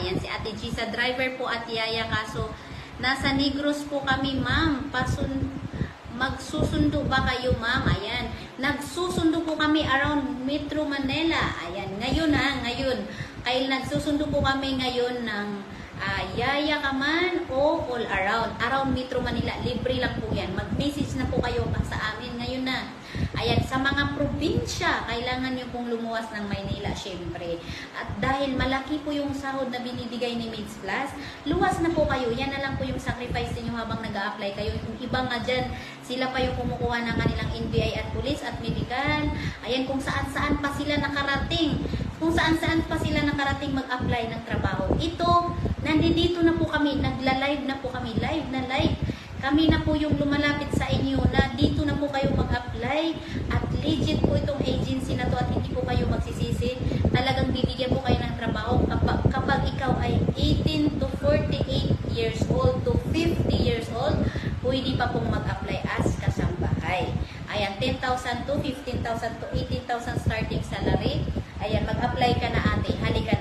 Ayan, si Ate Gisa, driver po Ate Yaya, kaso nasa Negros po kami, ma'am. Magsusundo ba kayo, ma'am? Ayan, nagsusundo po kami around Metro Manila. Ayan, ngayon ngayon. Kaya nagsusundo po kami ngayon ng Yaya ka man o all around Metro Manila. Libre lang po yan. Mag-message na po kayo sa amin ngayon na. Ayan, sa mga probinsya, kailangan nyo pong lumuwas ng Maynila, syempre. At dahil malaki po yung sahod na binibigay ni Maids Plus, luwas na po kayo. Yan na lang po yung sacrifice niyo habang nag-a-apply kayo. Yung iba nga dyan, sila pa yung kumukuha ng kanilang NBI at police at medical. Ayan, kung saan-saan pa sila nakarating. Kung saan-saan pa sila nakarating mag-apply ng trabaho. Ito, nandito na po kami, nagla-live na po kami, live na live. Kami na po yung lumalapit sa inyo na dito na po kayo mag-apply at legit po itong agency na to at hindi po kayo magsisisi. Talagang bibigyan po kayo ng trabaho kapag ikaw ay 18 to 48 years old to 50 years old, pwede pa pong mag-apply as kasambahay. Ayan, 10,000 to 15,000 to 18,000 starting salary. Ayan, mag-apply ka na ate, halika